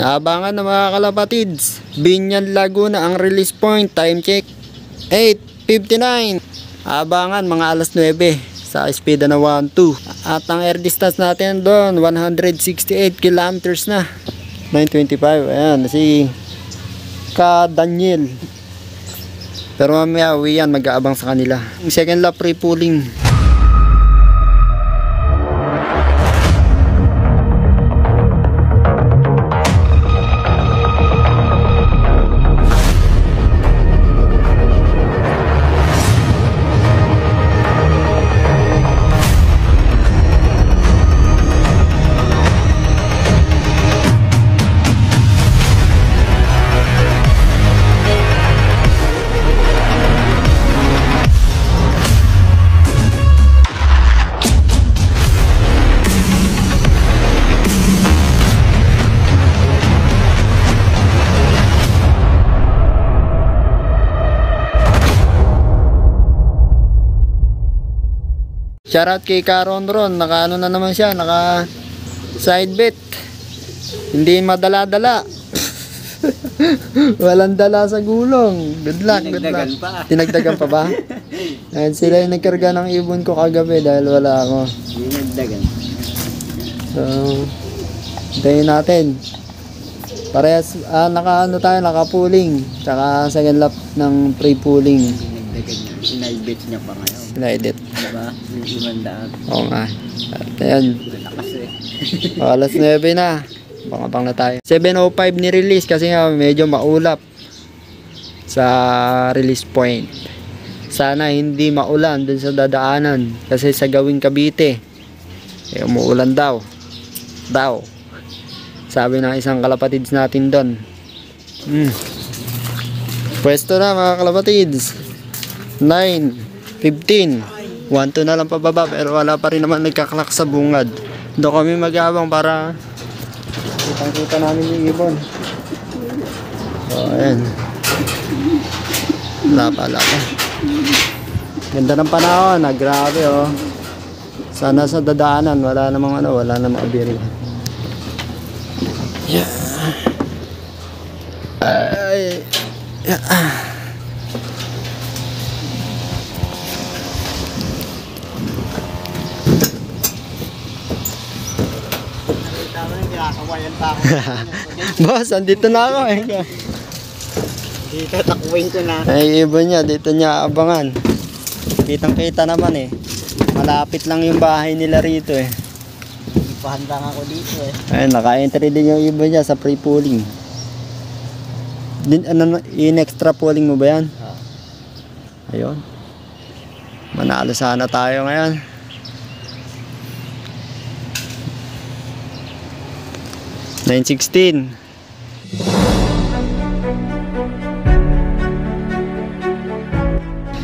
Abangan na mga kalapatids. Binyan Laguna ang release point. Time check 8:59. Abangan mga alas 9 sa speed na 1-2. At ang air distance natin doon 168 kilometers na. 9:25. Ayan si Ka Daniel. Pero mamaya uwi yan, mag-aabang sa kanila. Second lap pre-pooling. Shoutout kay Karon Ron, naka ano na naman siya, naka side bet. Hindi madala-dala. Walang dala sa gulong. Good luck, good luck. Tinagdagan pa ba? Ayan, sila yung nagkarga ng ibon ko kagabi dahil wala ako. Tinagdagan. So, hintayin natin. Parehas, naka ano tayo, naka pooling. Tsaka second lap ng pre-pooling. Tinagdagan niya. Sinalbit niya pa ngayon. Sinaedit. Diba? Yung 500. Oo nga. At ayan. Malakas eh. Alas 9 na. Bangabang na tayo. 7:05 ni-release kasi nga medyo maulap sa release point. Sana hindi maulan dun sa dadaanan. Kasi sa Gawing Cavite, umuulan daw. Sabi ng isang kalapatids natin dun. Pwesto na mga kalapatids. 9:15. 1-2 na lang pababa pero wala pa rin naman nagkaklak sa bungad. Doon kami mag-aabang para kitang-kita namin yung ibon. So ayan. Lapa. Ganda ng panahon, grabe oh. Sana sa dadaanan wala namang abiri. Yeah. Boss, andito na ako eh. Dito, takuin ko na. Ay, ibon niya, dito niya abangan. Kitang-kita naman eh. Malapit lang yung bahay nila rito eh. Ipahandang ako dito eh. Ayun, naka-entry din yung ibon niya sa pre-pooling. In-extra pooling mo ba yan? Ayun. Manalo sana tayo ngayon. $9.16.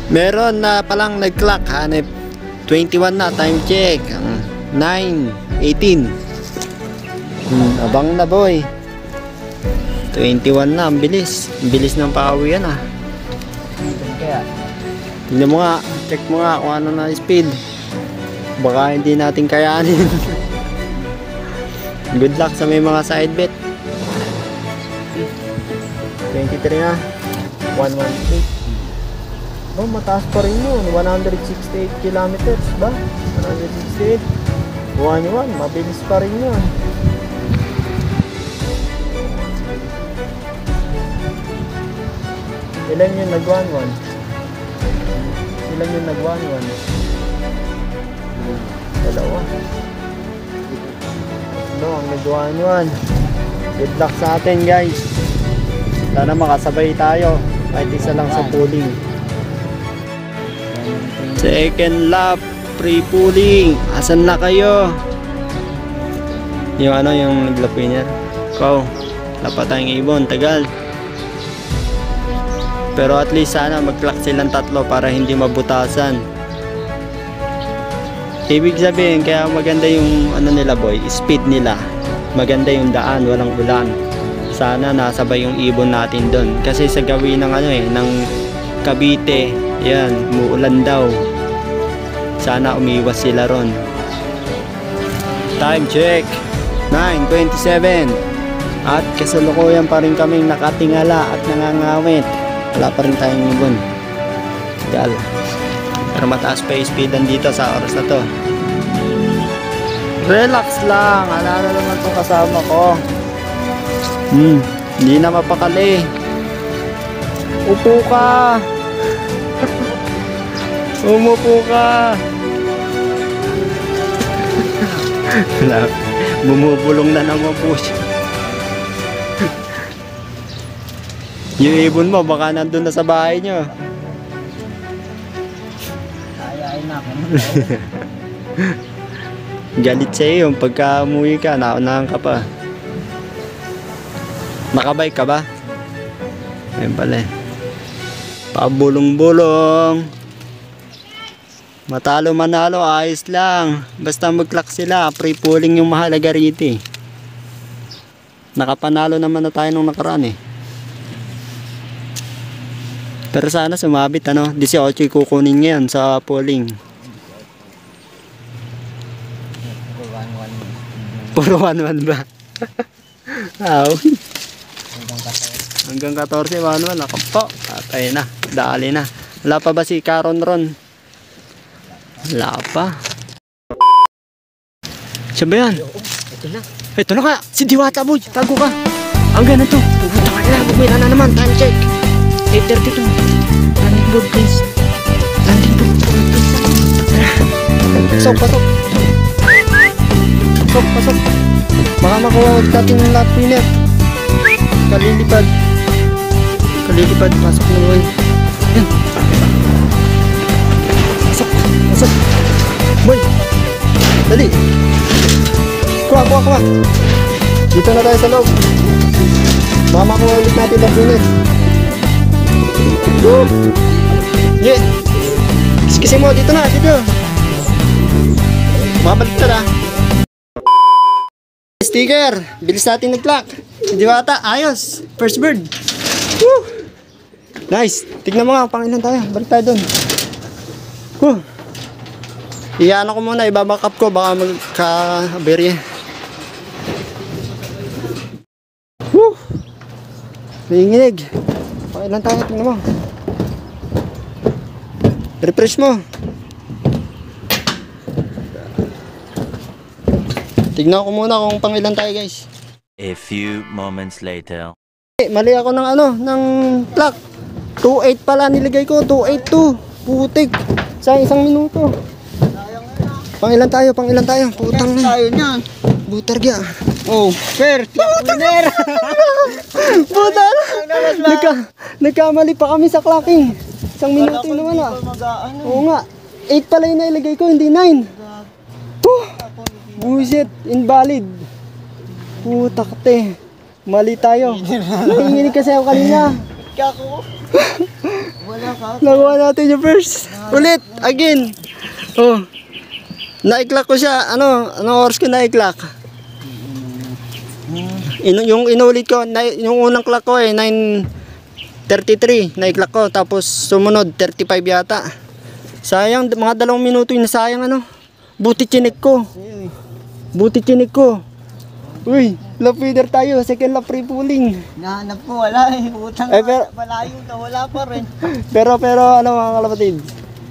Meron na palang nag-clock, hanip 21 na, time check 9:18. Abang na boy. 21 na, ang bilis ng pauwi yan ah. Tingnan mo nga, check mo nga kung ano na speed. Baka hindi natin kayanin. Good luck sa may mga side bet. 23 na. 118. Oh, mataas pa rin yun. 168 kilometers ba? 168. 1-1. Mabilis pa rin yun. Ilan yung nag-1-1? Ilan yung nag-1-1? Dalawa. Ang nag-1-1. Good luck sa atin guys. Sana makasabay tayo kahit isa lang sa pooling. Second lap pre-pooling. Asan na kayo? Yung yung nag-lap winner. Ikaw, lapat tayong ibon, tagal. Pero at least sana mag-clock silang tatlo para hindi mabutasan. Ibig sabihin, kaya maganda yung nila boy, speed nila. Maganda yung daan, walang ulan. Sana nasabay yung ibon natin doon. Kasi sa gawin ng ng Cavite, yan, muulan daw. Sana umiwas sila ron. Time check 9:27. At kasalukuyan pa rin kaming nakatingala at nangangawit. Wala pa rin tayong ibon. Gal. Pero mataas pa yung speedan dito sa oras na to. Relax lang. Alala naman itong kasama ko. Hindi na mapakali. Upo ka. Umupo ka. Bumubulong na naman po siya. Yung ibon mo baka nandun na sa bahay nyo. Ayain na ako. Galit sa iyo pagka umuwi ka, naunahan ka pa. Nakabike ka ba? Ayun pala. Pabulong-bulong. Matalo manalo, ayos lang. Basta mag-clock sila, free pulling yung mahalaga rito eh. Nakapanalo naman na tayo nung nakaraan eh. Pero sana sumabit ano, 18 kukunin ngayon sa polling. Puro 1-1 ba? Aw. Hanggang 14, 1-1. Ako po. Patay na. Dali na. Wala pa ba si Caron Ron? Wala pa. Siya ba yan? Ito na. Ito na kaya. Si Diwata boy. Tago ka. Ang ganito. Pupunta ka na. Bumila na naman. Time check. 8:32. Landing board please. Landing board please. Pasok, pasok. Pasok, pasok. Baka makuha natin ng lap winner. Kalilipad. Kalilipad. Pasok na boy. Yan. Pasok, pasok. Boy. Dali. Kuha, kuha, kuha. Dito na tayo sa loob. Baka makuha ulit natin lap winner. Woo! Yeah. Kiskisin mo dito na, dito. Mabalik na. Sticker, bilis natin nag-clock. Diwata, ayos. First bird. Woo! Nice. Tignan mo nga, pangilan tayo. Balik tayo dun. Woo! Iyan ako muna, ibabackup ko. Baka magka-aberye. Woo! Nanginginig. Pangilan tayo, tignan mo. Refresh mo. Tignan ko muna kung pangilan tayo guys. A few moments later. Mali ako ng ng clock. 2.8 pala nilagay ko, 2.82. Putik. Sa isang minuto. Pangilan tayo, pangilan tayo. Putang na. Tayo niyan. Butargya. Oh, first. Winner. Putal. Nagkamali pa kami sa clocking. Isang minuto naman ah. Oo nga. 8 pala yung nailagay ko, hindi 9. Bullshit, invalid. Putakte. Mali tayo. Nanginginig kasi ako kanina. Kako. Wala ka. Nakuha natin yung first. Ulit, again. Oh. Na-clock ko siya. Anong oras ko na-clock? Yung inulit ko, yung unang clock ko eh, 9:33. Na-clock ko. Tapos sumunod, 35 yata. Sayang, mga 2 minuto yung nasayang ano. Buti chinik ko. Buti chinik ko. Uy, lap feeder tayo. Second lap free pulling. Nahanap ko, wala eh. Utang malayo na, wala pa rin. Pero ano mga kalapatid,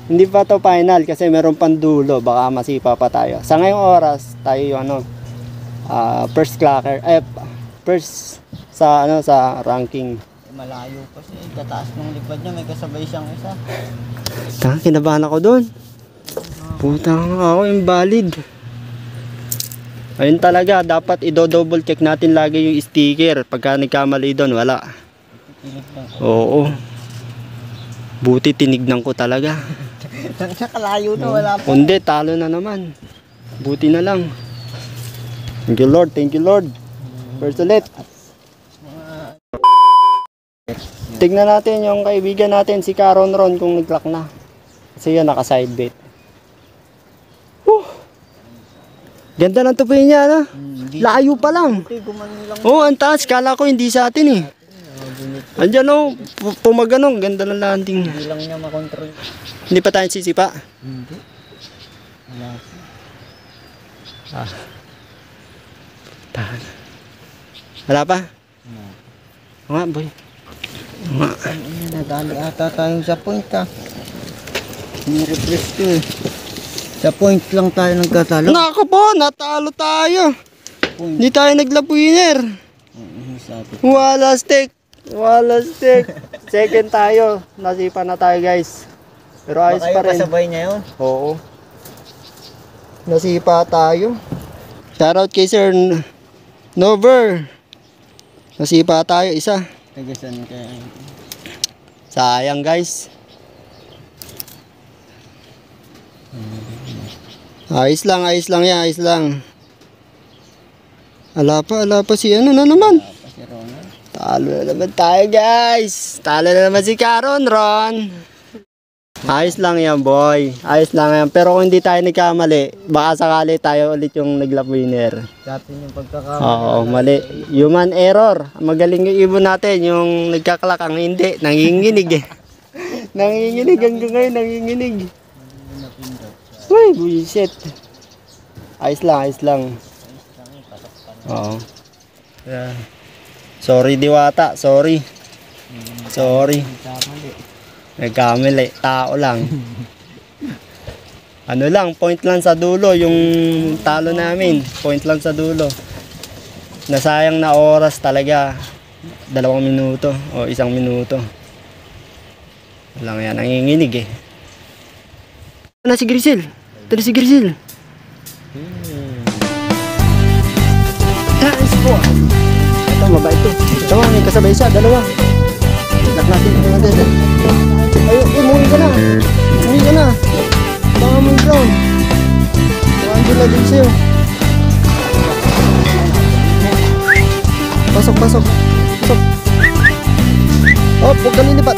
hindi pa to final kasi meron pang dulo. Baka masipa pa tayo. Sa ngayong oras, tayo yung first clocker. First sa sa ranking. Malayo pa siya. Kataas ng lipad niya, may kasabay siyang isa. Kinabahan ako doon. Putang ako, invalid. Ayun talaga, dapat i-double check natin lagi yung sticker. Pagka nagkamali doon, wala. Oo. Buti tinignan ko talaga. Nakalayo na, wala pa. Hindi, talo na naman. Buti na lang. Thank you Lord, thank you Lord. First ulit. Tignan natin yung kaibigan natin si Caron Ron kung nag-clock na. Kasi yun, naka-side bait. Ganda ng tupi niya, no? Layo pa lang. Oo, ang taas. Kala ko hindi sa atin eh. Andiyan o, pumaganong. Ganda ng landing. Hindi lang niya makontrol. Hindi pa tayo sisipa? Hindi. Wala. Tahan. Wala pa? Oo nga, boy. Oo nga. Nadali ata tayo sa point ah. Ni-refresh ko eh. Sa point lang tayo nagkatalo. Nako po, natalo tayo. Hindi tayo nagla-winner. Wala stick. Wala stick. Second tayo. Nasipa na tayo guys. Pero ayos Baka pa yung rin. kasabay niya yun. Oo. Nasipa tayo. Shoutout kay Sir Nover. Nasipa tayo isa. Tagasan kaya. Sayang guys. Ayos lang yan, ayos lang. Ala pa si ano na naman. Si Ronald. Talo na naman tayo guys. Talo na naman si Karon, Ron. Ayos lang yan boy. Ayos lang yan. Pero kung hindi tayo nagkamali, baka sakali tayo ulit yung nag-lap winner. Sa atin yung pagkakamali. Oo, mali. Human error. Magaling yung ibon natin. Yung nagkaklak ang hindi. Nanginginig eh. Nanginginig hanggang ngayon. Nanginginig. Uy, bullshit. Ayos lang, ayos lang. Oo. Yeah. Sorry Diwata, sorry. Sorry. Nagkamali, tao lang. Ano lang, point lang sa dulo yung talo namin. Point lang sa dulo. Nasayang na oras talaga. 2 minuto o 1 minuto. Walang yan, nanginginig eh. Ano si Grisel? Tara si Grisel. Nice po. Ito, mabait to. Ito nga, may kasabay siya, 2. Lock natin ito natin. Ay, umuwi ka na. Umuwi ka na. Baka mo yung ground. Angela din sa'yo. Pasok. Pasok. Oh, huwag ka lilipat.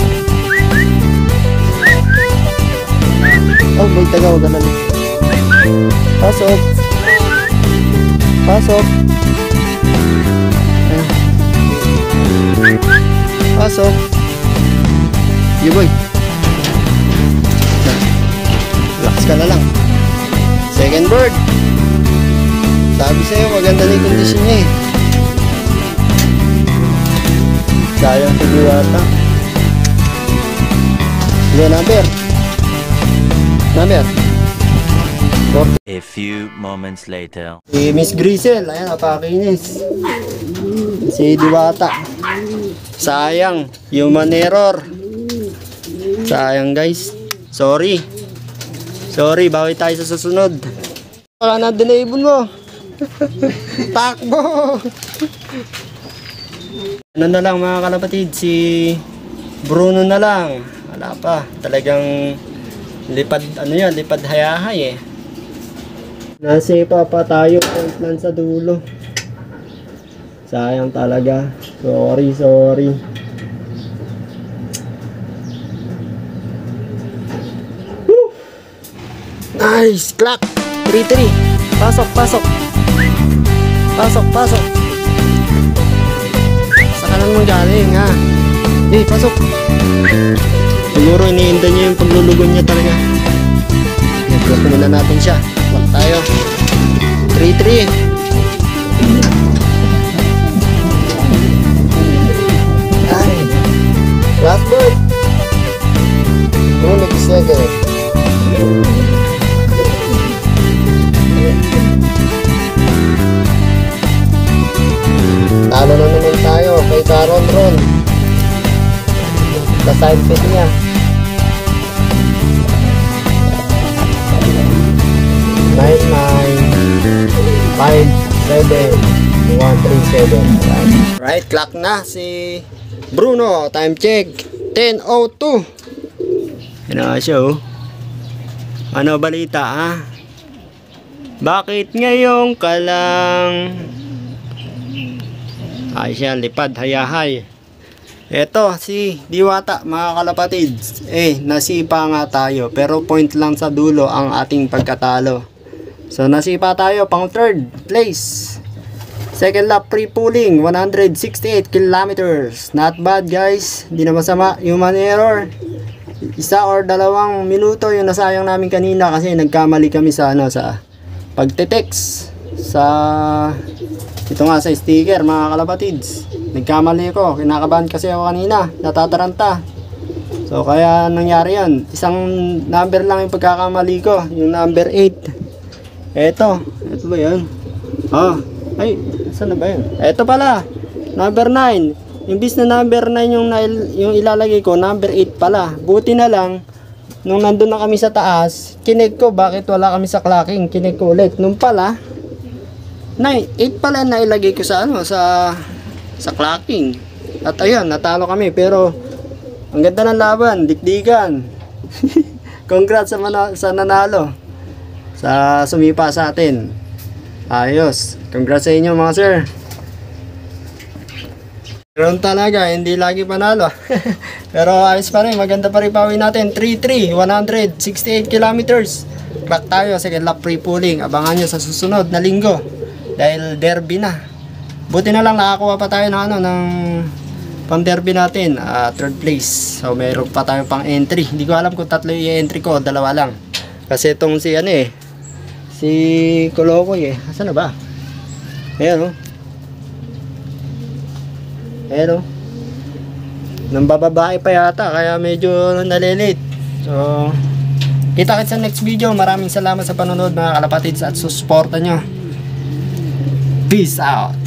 Oh, boy, taga, huwag ka lilipat. Pasok. Pasok. Ayan. Pasok. You boy. Relax ka na lang. Second bird. Sabi sa'yo, maganda na yung kondisyon niya eh. Sayang si Diwata. Hindi, number. Number. A few moments later. Si Miss Grisel, ayan, napakinis. Si Diwata. Sayang, human error. Sayang guys. Sorry. Sorry, bawi tayo sa susunod. Wala na din na ibon mo. Takbo. Ano na lang mga kalapatid, si Bruno na lang. Wala pa. Talagang lipad, ano yan, lipad hayahay eh. Nasipa pa tayo, point lang sa dulo. Sayang talaga. Sorry. Woo! Nice! Clock! 3-3. Pasok. Sa kanan mo galing ha. Pasok. Siguro iniinda niya yung paglulugon niya talaga. Close muna natin siya. Lock tayo. 3-3. Ay. Last bird. Nung nag-second. Talo na naman tayo kay Karon Ron. Sa side pit niya. 9-9-5-7-1-3-7. Right, clock na si Bruno. Time check 10:02. Ano siya oh. Ano balita ha? Bakit ngayon ka lang? Ay siya, lipad, hayahay. Eto, si Diwata, mga kalapatids. Nasipa nga tayo. Pero point lang sa dulo ang ating pagkatalo. So, nasipa tayo pang 3rd place. Second lap, pre-pulling, 168 kilometers. Not bad, guys. Hindi na masama. Human error. 1 or 2 minuto yung nasayang namin kanina kasi nagkamali kami sa sa pagte-text. sa ito nga sa sticker mga kalapatids. Nagkamali ko, kinakabahan kasi ako kanina, natataranta. So kaya nangyari yan. Isang number lang yung pagkakamali ko, yung number 8. Ito ba yun? Ay, saan na ba yun? Ito pala, number 9. Imbis na number 9 yung ilalagay ko, number 8 pala. Buti na lang, nung nandun na kami sa taas, kinig ko bakit wala kami sa clocking. Kinig ko ulit. Nung pala, 8 pala na ilagay ko sa sa clocking. At ayun, natalo kami. Pero, ang ganda ng laban, dikdikan. Congrats sa nanalo. Sa sumipa sa atin. Ayos. Congrats sa inyo mga sir. Pero talaga, hindi lagi panalo. Pero ayos pa rin, maganda pa rin pawin natin. 3-3, 168 kilometers. Back tayo, second lap free pooling. Abangan nyo sa susunod na linggo. Dahil derby na. Buti na lang nakakuha pa tayo ng pang derby natin, third place. So mayroon pa tayo pang entry. Hindi ko alam kung tatlo yung entry ko, dalawa lang. Kasi itong si si Kolokoy asan na ba? Ayan Ayan nang bababae pa yata, kaya medyo nalilate. So kita-kits sa next video. Maraming salamat sa panonood mga kalapatids at susuporta nyo. Peace out.